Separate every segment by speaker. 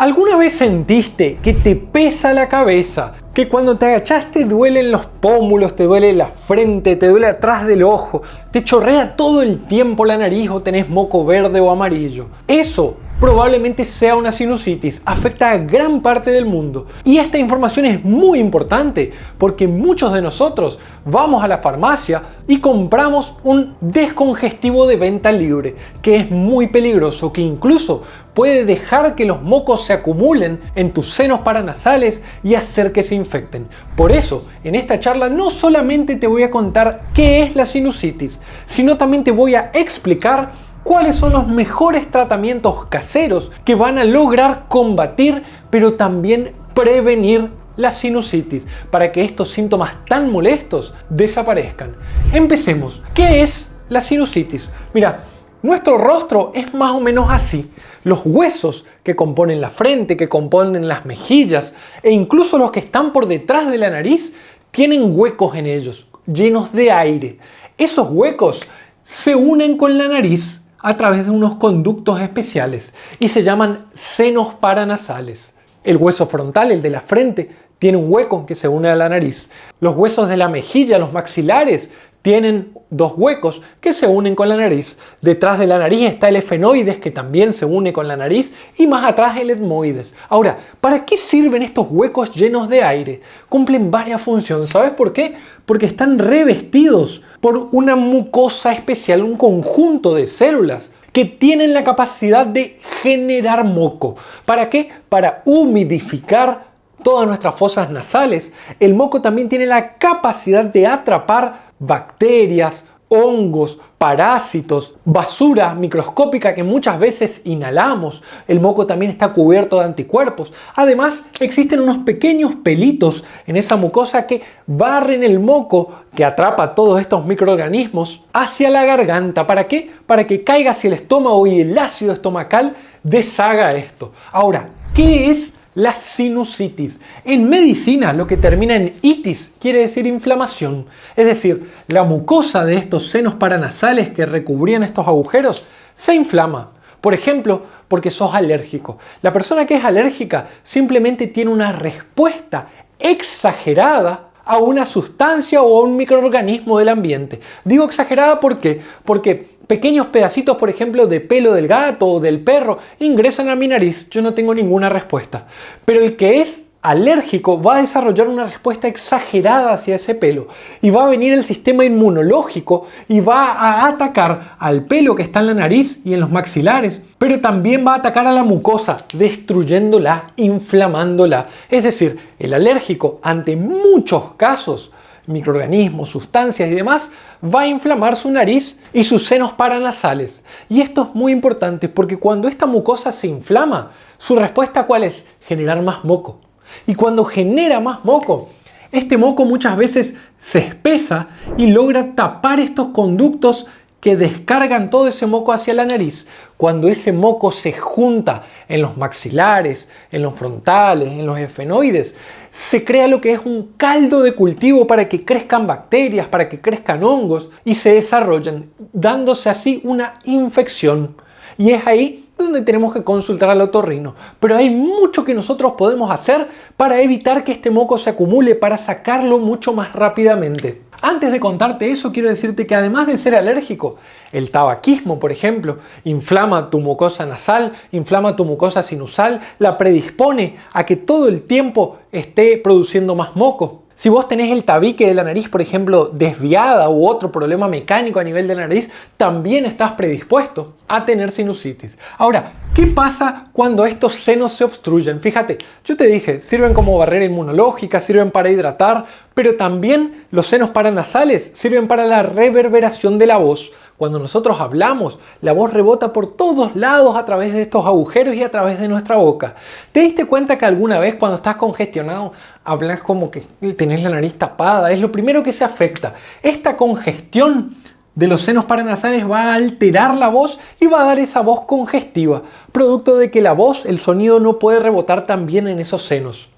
Speaker 1: ¿Alguna vez sentiste que te pesa la cabeza? Que cuando te agachás te duelen los pómulos, te duele la frente, te duele atrás del ojo, te chorrea todo el tiempo la nariz o tenés moco verde o amarillo. Eso probablemente sea una sinusitis, afecta a gran parte del mundo. Y esta información es muy importante porque muchos de nosotros vamos a la farmacia y compramos un descongestivo de venta libre, que es muy peligroso, que incluso puede dejar que los mocos se acumulen en tus senos paranasales y hacer que se infecten. Por eso, en esta charla no solamente te voy a contar qué es la sinusitis, sino también te voy a explicar cuáles son los mejores tratamientos caseros que van a lograr combatir, pero también prevenir la sinusitis, para que estos síntomas tan molestos desaparezcan. Empecemos. ¿Qué es la sinusitis? Mira, nuestro rostro es más o menos así. Los huesos que componen la frente, que componen las mejillas e incluso los que están por detrás de la nariz tienen huecos en ellos, llenos de aire. Esos huecos se unen con la nariz a través de unos conductos especiales y se llaman senos paranasales. El hueso frontal, el de la frente, tiene un hueco que se une a la nariz. Los huesos de la mejilla, los maxilares, tienen dos huecos que se unen con la nariz. Detrás de la nariz está el efenoides, que también se une con la nariz, y más atrás el etmoides. Ahora, ¿para qué sirven estos huecos llenos de aire? Cumplen varias funciones. ¿Sabes por qué? Porque están revestidos por una mucosa especial, un conjunto de células que tienen la capacidad de generar moco. ¿Para qué? Para humidificar todas nuestras fosas nasales. El moco también tiene la capacidad de atrapar bacterias, hongos, parásitos, basura microscópica que muchas veces inhalamos. El moco también está cubierto de anticuerpos. Además, existen unos pequeños pelitos en esa mucosa que barren el moco que atrapa todos estos microorganismos hacia la garganta. ¿Para qué? Para que caiga hacia el estómago y el ácido estomacal deshaga esto. Ahora, ¿qué es la sinusitis? En medicina, lo que termina en itis quiere decir inflamación. Es decir, la mucosa de estos senos paranasales que recubrían estos agujeros se inflama. Por ejemplo, porque sos alérgico. La persona que es alérgica simplemente tiene una respuesta exagerada a una sustancia o a un microorganismo del ambiente. Digo exagerada ¿por qué? Porque pequeños pedacitos, por ejemplo, de pelo del gato o del perro ingresan a mi nariz, yo no tengo ninguna respuesta. Pero el que es alérgico va a desarrollar una respuesta exagerada hacia ese pelo y va a venir el sistema inmunológico y va a atacar al pelo que está en la nariz y en los maxilares, pero también va a atacar a la mucosa, destruyéndola, inflamándola. Es decir, el alérgico, ante muchos casos, microorganismos, sustancias y demás, va a inflamar su nariz y sus senos paranasales. Y esto es muy importante porque cuando esta mucosa se inflama, su respuesta ¿cuál es? Generar más moco. Y cuando genera más moco, este moco muchas veces se espesa y logra tapar estos conductos que descargan todo ese moco hacia la nariz. Cuando ese moco se junta en los maxilares, en los frontales, en los efenoides, se crea lo que es un caldo de cultivo para que crezcan bacterias, para que crezcan hongos y se desarrollen, dándose así una infección. Y es ahí donde tenemos que consultar al otorrino. Pero hay mucho que nosotros podemos hacer para evitar que este moco se acumule, para sacarlo mucho más rápidamente. Antes de contarte eso, quiero decirte que además de ser alérgico, el tabaquismo, por ejemplo, inflama tu mucosa nasal, inflama tu mucosa sinusal, la predispone a que todo el tiempo esté produciendo más moco. Si vos tenés el tabique de la nariz, por ejemplo, desviada u otro problema mecánico a nivel de la nariz, también estás predispuesto a tener sinusitis. Ahora, ¿qué pasa cuando estos senos se obstruyen? Fíjate, yo te dije, sirven como barrera inmunológica, sirven para hidratar, pero también los senos paranasales sirven para la reverberación de la voz. Cuando nosotros hablamos, la voz rebota por todos lados a través de estos agujeros y a través de nuestra boca. ¿Te diste cuenta que alguna vez cuando estás congestionado hablas como que tenés la nariz tapada? Es lo primero que se afecta. Esta congestión de los senos paranasales va a alterar la voz y va a dar esa voz congestiva, producto de que la voz, el sonido no puede rebotar tan bien en esos senos.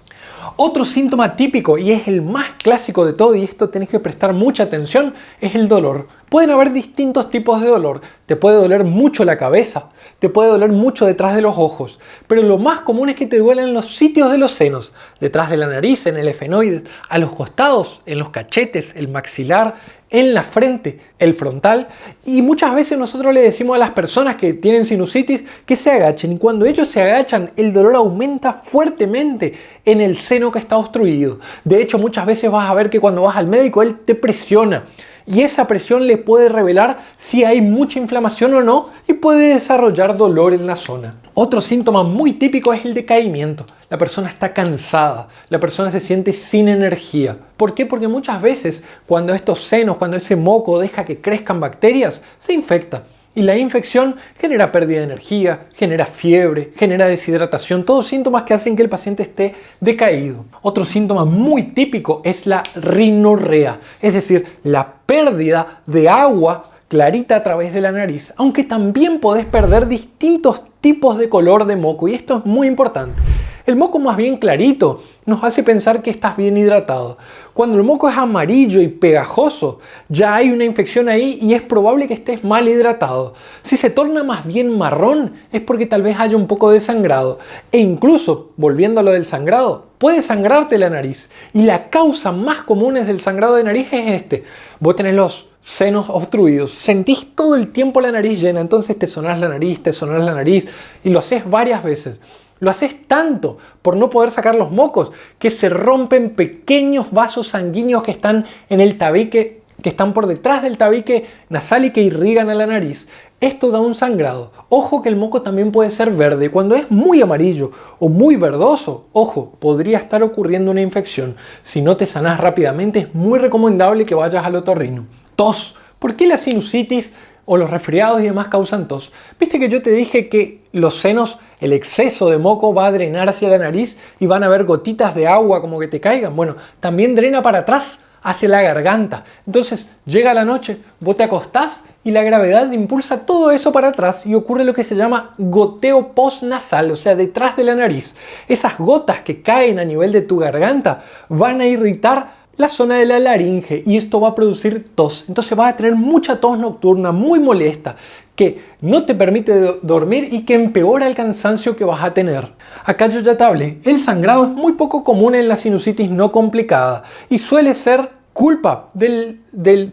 Speaker 1: Otro síntoma típico, y es el más clásico de todo, y esto tenés que prestar mucha atención, es el dolor. Pueden haber distintos tipos de dolor. Te puede doler mucho la cabeza, te puede doler mucho detrás de los ojos, pero lo más común es que te duelen los sitios de los senos, detrás de la nariz, en el efenoides, a los costados, en los cachetes, el maxilar, en la frente, el frontal, y muchas veces nosotros le decimos a las personas que tienen sinusitis que se agachen, y cuando ellos se agachan el dolor aumenta fuertemente en el seno que está obstruido. De hecho, muchas veces vas a ver que cuando vas al médico él te presiona y esa presión le puede revelar si hay mucha inflamación o no y puede desarrollar dolor en la zona. Otro síntoma muy típico es el decaimiento. La persona está cansada, la persona se siente sin energía. ¿Por qué? Porque muchas veces cuando estos senos, cuando ese moco deja que crezcan bacterias, se infecta. Y la infección genera pérdida de energía, genera fiebre, genera deshidratación, todos síntomas que hacen que el paciente esté decaído. Otro síntoma muy típico es la rinorrea, es decir, la pérdida de agua clarita a través de la nariz, aunque también podés perder distintos tipos de color de moco y esto es muy importante. El moco más bien clarito nos hace pensar que estás bien hidratado. Cuando el moco es amarillo y pegajoso, ya hay una infección ahí y es probable que estés mal hidratado. Si se torna más bien marrón, es porque tal vez haya un poco de sangrado. E incluso, volviendo a lo del sangrado, puede sangrarte la nariz. Y la causa más común del sangrado de nariz es este. Vos tenés los senos obstruidos, sentís todo el tiempo la nariz llena, entonces te sonás la nariz y lo haces varias veces. Lo haces tanto por no poder sacar los mocos que se rompen pequeños vasos sanguíneos que están en el tabique, que están por detrás del tabique nasal y que irrigan a la nariz. Esto da un sangrado. Ojo que el moco también puede ser verde. Cuando es muy amarillo o muy verdoso, ojo, podría estar ocurriendo una infección. Si no te sanás rápidamente, es muy recomendable que vayas al otorrino. Tos. ¿Por qué la sinusitis o los resfriados y demás causan tos? Viste que yo te dije que los senos, el exceso de moco va a drenar hacia la nariz y van a haber gotitas de agua como que te caigan. Bueno, también drena para atrás, hacia la garganta. Entonces llega la noche, vos te acostás y la gravedad impulsa todo eso para atrás y ocurre lo que se llama goteo postnasal, o sea, detrás de la nariz. Esas gotas que caen a nivel de tu garganta van a irritar la zona de la laringe y esto va a producir tos. Entonces vas a tener mucha tos nocturna muy molesta que no te permite dormir y que empeora el cansancio que vas a tener. Acá yo ya te hablé, el sangrado es muy poco común en la sinusitis no complicada y suele ser culpa de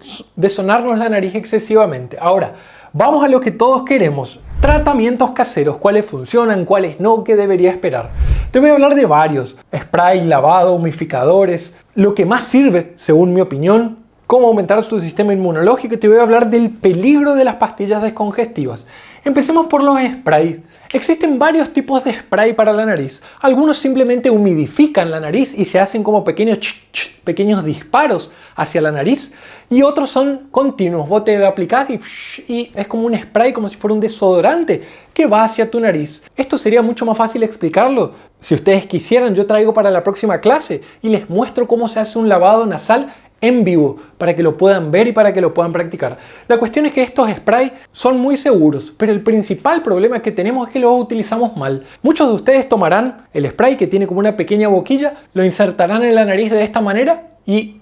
Speaker 1: sonarnos la nariz excesivamente. Ahora, vamos a lo que todos queremos. Tratamientos caseros, cuáles funcionan, cuáles no, qué debería esperar. Te voy a hablar de varios, spray, lavado, humidificadores, lo que más sirve, según mi opinión, cómo aumentar tu sistema inmunológico y te voy a hablar del peligro de las pastillas descongestivas. Empecemos por los sprays. Existen varios tipos de spray para la nariz. Algunos simplemente humidifican la nariz y se hacen como pequeños disparos hacia la nariz. Y otros son continuos. Vos te lo aplicás y es como un spray, como si fuera un desodorante que va hacia tu nariz. Esto sería mucho más fácil explicarlo. Si ustedes quisieran, yo traigo para la próxima clase y les muestro cómo se hace un lavado nasal en vivo para que lo puedan ver y para que lo puedan practicar. La cuestión es que estos sprays son muy seguros, pero el principal problema que tenemos es que los utilizamos mal. Muchos de ustedes tomarán el spray que tiene como una pequeña boquilla, lo insertarán en la nariz de esta manera y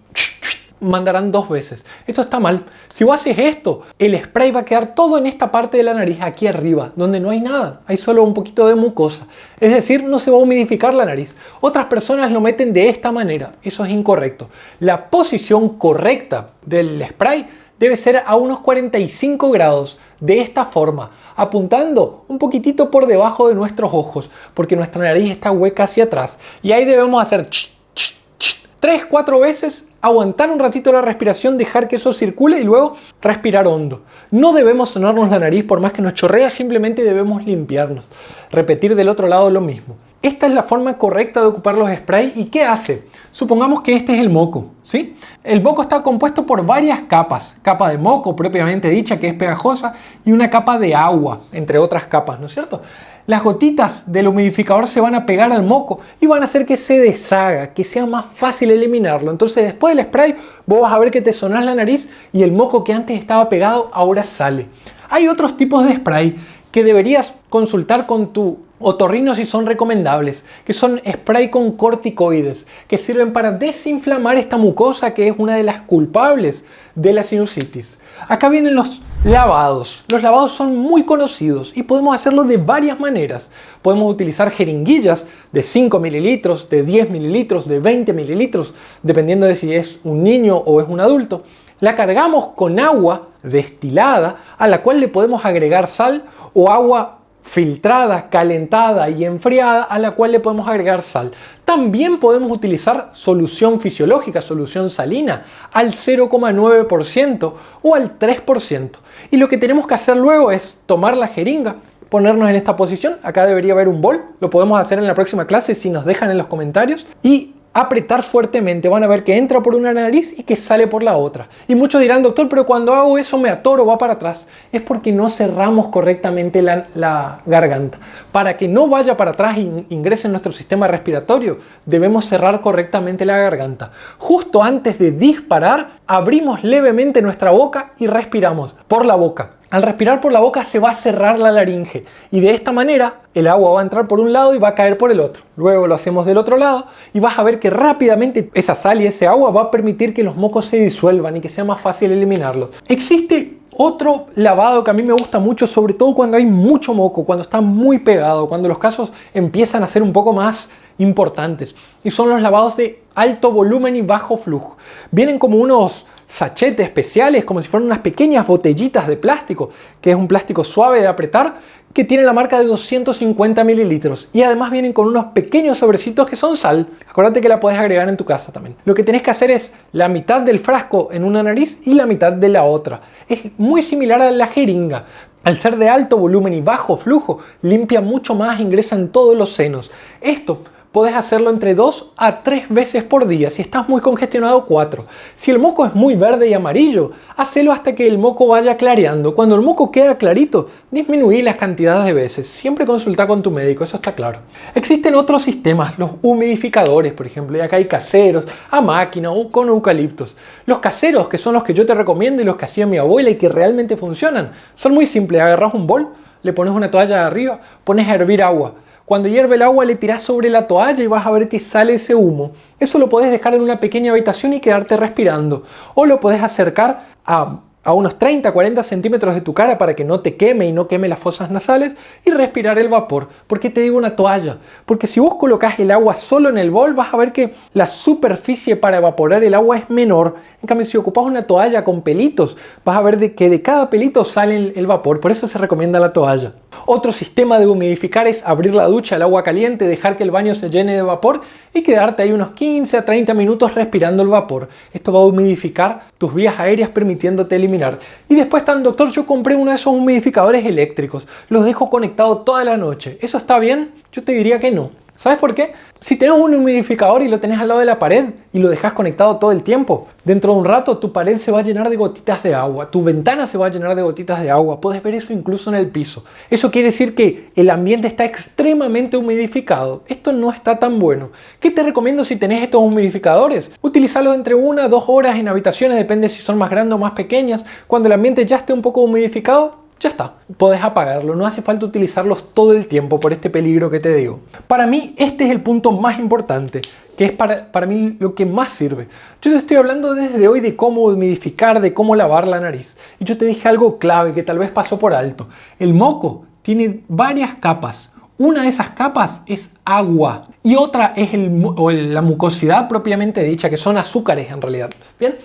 Speaker 1: mandarán 2 veces. Esto está mal. Si vos haces esto, el spray va a quedar todo en esta parte de la nariz, aquí arriba, donde no hay nada. Hay solo un poquito de mucosa. Es decir, no se va a humidificar la nariz. Otras personas lo meten de esta manera. Eso es incorrecto. La posición correcta del spray debe ser a unos 45 grados. De esta forma, apuntando un poquitito por debajo de nuestros ojos, porque nuestra nariz está hueca hacia atrás. Y ahí debemos hacer 3-4 veces, aguantar un ratito la respiración, dejar que eso circule y luego respirar hondo. No debemos sonarnos la nariz por más que nos chorrea, simplemente debemos limpiarnos. Repetir del otro lado lo mismo. Esta es la forma correcta de ocupar los sprays. ¿Y qué hace? Supongamos que este es el moco, ¿sí? El moco está compuesto por varias capas. Capa de moco propiamente dicha, que es pegajosa, y una capa de agua, entre otras capas, ¿no es cierto? Las gotitas del humidificador se van a pegar al moco y van a hacer que se deshaga, que sea más fácil eliminarlo. Entonces después del spray vos vas a ver que te sonás la nariz y el moco que antes estaba pegado ahora sale. Hay otros tipos de spray que deberías consultar con tu otorrino si son recomendables, que son spray con corticoides, que sirven para desinflamar esta mucosa que es una de las culpables de la sinusitis. Acá vienen los lavados. Los lavados son muy conocidos y podemos hacerlo de varias maneras. Podemos utilizar jeringuillas de 5 mililitros, de 10 mililitros, de 20 mililitros, dependiendo de si es un niño o es un adulto. La cargamos con agua destilada a la cual le podemos agregar sal o agua filtrada, calentada y enfriada a la cual le podemos agregar sal. También podemos utilizar solución fisiológica, solución salina, al 0,9% o al 3%. Y lo que tenemos que hacer luego es tomar la jeringa, ponernos en esta posición, acá debería haber un bol, lo podemos hacer en la próxima clase si nos dejan en los comentarios, y apretar fuertemente. Van a ver que entra por una nariz y que sale por la otra. Y muchos dirán, doctor, pero cuando hago eso me atoro, va para atrás. Es porque no cerramos correctamente la garganta. Para que no vaya para atrás e ingrese en nuestro sistema respiratorio, debemos cerrar correctamente la garganta. Justo antes de disparar, abrimos levemente nuestra boca y respiramos por la boca. Al respirar por la boca se va a cerrar la laringe y de esta manera el agua va a entrar por un lado y va a caer por el otro. Luego lo hacemos del otro lado y vas a ver que rápidamente esa sal y ese agua va a permitir que los mocos se disuelvan y que sea más fácil eliminarlos. Existe otro lavado que a mí me gusta mucho, sobre todo cuando hay mucho moco, cuando está muy pegado, cuando los casos empiezan a ser un poco más importantes. Y son los lavados de alto volumen y bajo flujo. Vienen como unos sachetes especiales, como si fueran unas pequeñas botellitas de plástico, que es un plástico suave de apretar, que tiene la marca de 250 mililitros. Y además vienen con unos pequeños sobrecitos que son sal. Acuérdate que la puedes agregar en tu casa también. Lo que tenés que hacer es la mitad del frasco en una nariz y la mitad de la otra. Es muy similar a la jeringa. Al ser de alto volumen y bajo flujo, limpia mucho más, ingresa en todos los senos. Esto podés hacerlo entre 2 a 3 veces por día. Si estás muy congestionado, 4. Si el moco es muy verde y amarillo, hacelo hasta que el moco vaya clareando. Cuando el moco queda clarito, disminuí las cantidades de veces. Siempre consulta con tu médico, eso está claro. Existen otros sistemas, los humidificadores, por ejemplo, y acá hay caseros, a máquina o con eucaliptos. Los caseros, que son los que yo te recomiendo y los que hacía mi abuela y que realmente funcionan, son muy simples. Agarras un bol, le pones una toalla arriba, pones a hervir agua. Cuando hierve el agua le tirás sobre la toalla y vas a ver que sale ese humo. Eso lo podés dejar en una pequeña habitación y quedarte respirando. O lo podés acercar a unos 30-40 centímetros de tu cara para que no te queme y no queme las fosas nasales y respirar el vapor. ¿Por qué te digo una toalla? Porque si vos colocás el agua solo en el bol vas a ver que la superficie para evaporar el agua es menor. En cambio, si ocupás una toalla con pelitos, vas a ver que de cada pelito sale el vapor. Por eso se recomienda la toalla. Otro sistema de humidificar es abrir la ducha al agua caliente, dejar que el baño se llene de vapor y quedarte ahí unos 15 a 30 minutos respirando el vapor. Esto va a humidificar tus vías aéreas permitiéndote eliminar. Y después está, doctor, yo compré uno de esos humidificadores eléctricos. Los dejo conectados toda la noche. ¿Eso está bien? Yo te diría que no. ¿Sabes por qué? Si tenés un humidificador y lo tenés al lado de la pared y lo dejas conectado todo el tiempo, dentro de un rato tu pared se va a llenar de gotitas de agua, tu ventana se va a llenar de gotitas de agua, puedes ver eso incluso en el piso. Eso quiere decir que el ambiente está extremadamente humidificado. Esto no está tan bueno. ¿Qué te recomiendo si tenés estos humidificadores? Utilizarlos entre 1 a 2 horas en habitaciones, depende si son más grandes o más pequeñas. Cuando el ambiente ya esté un poco humidificado, ya está, podés apagarlo, no hace falta utilizarlos todo el tiempo por este peligro que te digo. Para mí este es el punto más importante, que es para mí lo que más sirve. Yo te estoy hablando desde hoy de cómo humidificar, de cómo lavar la nariz. Y yo te dije algo clave que tal vez pasó por alto. El moco tiene varias capas. Una de esas capas es agua y otra es la mucosidad propiamente dicha, que son azúcares en realidad. Bien.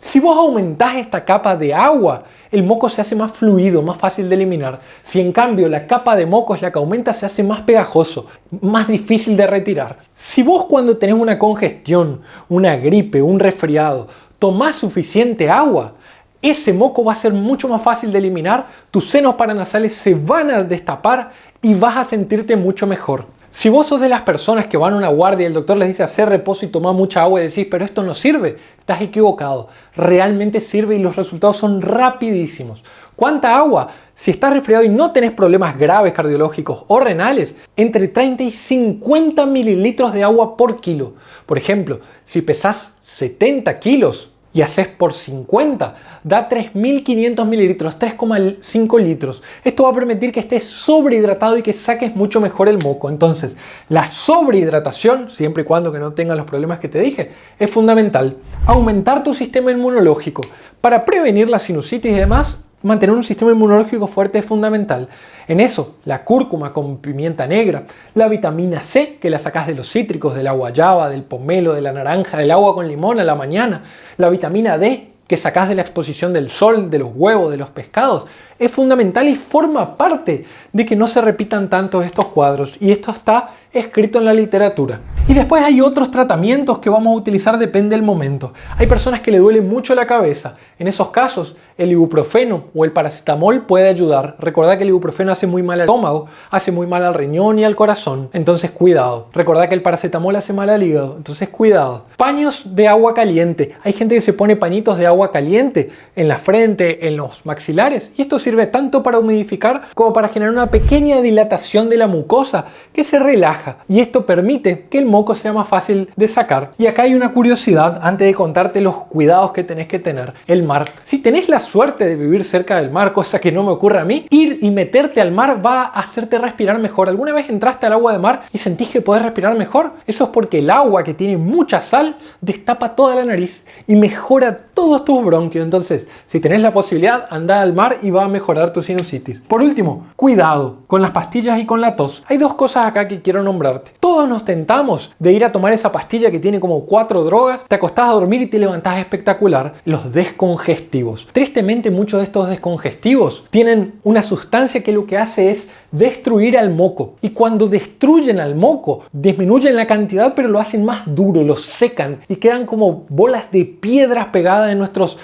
Speaker 1: Si vos aumentás esta capa de agua, el moco se hace más fluido, más fácil de eliminar. Si en cambio la capa de moco es la que aumenta, se hace más pegajoso, más difícil de retirar. Si vos cuando tenés una congestión, una gripe, un resfriado, tomás suficiente agua, ese moco va a ser mucho más fácil de eliminar, tus senos paranasales se van a destapar y vas a sentirte mucho mejor. Si vos sos de las personas que van a una guardia y el doctor les dice hacer reposo y tomar mucha agua y decís, pero esto no sirve, estás equivocado. Realmente sirve y los resultados son rapidísimos. ¿Cuánta agua? Si estás resfriado y no tenés problemas graves cardiológicos o renales, entre 30 y 50 mililitros de agua por kilo. Por ejemplo, si pesás 70 kilos y haces por 50, da 3.500 mililitros, 3,5 litros. Esto va a permitir que estés sobrehidratado y que saques mucho mejor el moco. Entonces, la sobrehidratación, siempre y cuando que no tengas los problemas que te dije, es fundamental. Aumentar tu sistema inmunológico. Para prevenir la sinusitis y demás, mantener un sistema inmunológico fuerte es fundamental. En eso, la cúrcuma con pimienta negra, la vitamina C, que la sacás de los cítricos, de la guayaba, del pomelo, de la naranja, del agua con limón a la mañana, la vitamina D, que sacás de la exposición del sol, de los huevos, de los pescados, es fundamental y forma parte de que no se repitan tanto estos cuadros. Y esto está escrito en la literatura. Y después hay otros tratamientos que vamos a utilizar, depende del momento. Hay personas que le duele mucho la cabeza. En esos casos, el ibuprofeno o el paracetamol puede ayudar. Recordad que el ibuprofeno hace muy mal al estómago, hace muy mal al riñón y al corazón. Entonces cuidado. Recordad que el paracetamol hace mal al hígado. Entonces cuidado. Paños de agua caliente. Hay gente que se pone pañitos de agua caliente en la frente, en los maxilares. Y esto sirve tanto para humidificar como para generar una pequeña dilatación de la mucosa que se relaja. Y esto permite que el moco sea más fácil de sacar. Y acá hay una curiosidad antes de contarte los cuidados que tenés que tener. El mar. Si tenés la suerte de vivir cerca del mar, cosa que no me ocurre a mí, ir y meterte al mar va a hacerte respirar mejor. ¿Alguna vez entraste al agua de mar y sentís que podés respirar mejor? Eso es porque el agua, que tiene mucha sal, destapa toda la nariz y mejora todos tus bronquios. Entonces, si tenés la posibilidad, anda al mar y va a mejorar tu sinusitis. Por último, cuidado con las pastillas y con la tos. Hay dos cosas acá que quiero nombrarte. Todos nos tentamos de ir a tomar esa pastilla que tiene como 4 drogas, te acostás a dormir y te levantás espectacular. Los descongestivos. Tristemente, muchos de estos descongestivos tienen una sustancia que lo que hace es destruir al moco. Y cuando destruyen al moco, disminuyen la cantidad, pero lo hacen más duro, lo secan y quedan como bolas de piedras pegadas en nuestras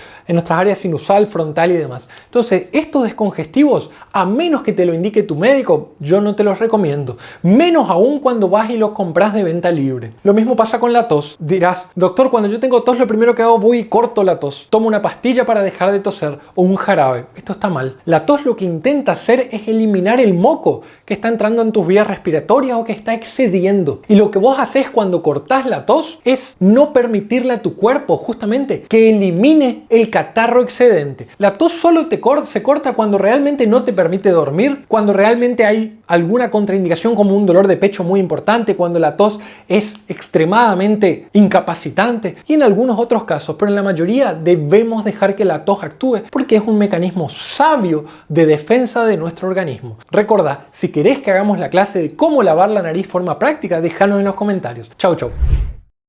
Speaker 1: áreas sinusal, frontal y demás. Entonces, estos descongestivos, a menos que te lo indique tu médico, yo no te los recomiendo. Menos aún cuando vas y los compras de venta libre. Lo mismo pasa con la tos. Dirás, doctor, cuando yo tengo tos, lo primero que hago, voy y corto la tos. Tomo una pastilla para dejar de toser o un jarabe. Esto está mal. La tos lo que intenta hacer es eliminar el moco que está entrando en tus vías respiratorias o que está excediendo. Y lo que vos haces cuando cortás la tos es no permitirle a tu cuerpo justamente que elimine el catarro excedente. La tos solo se corta cuando realmente no te permite dormir, cuando realmente hay alguna contraindicación como un dolor de pecho muy importante, cuando la tos es extremadamente incapacitante y en algunos otros casos, pero en la mayoría debemos dejar que la tos actúe porque es un mecanismo sabio de defensa de nuestro organismo. Recordá, si querés que hagamos la clase de cómo lavar la nariz de forma práctica, déjanos en los comentarios. Chau, chau.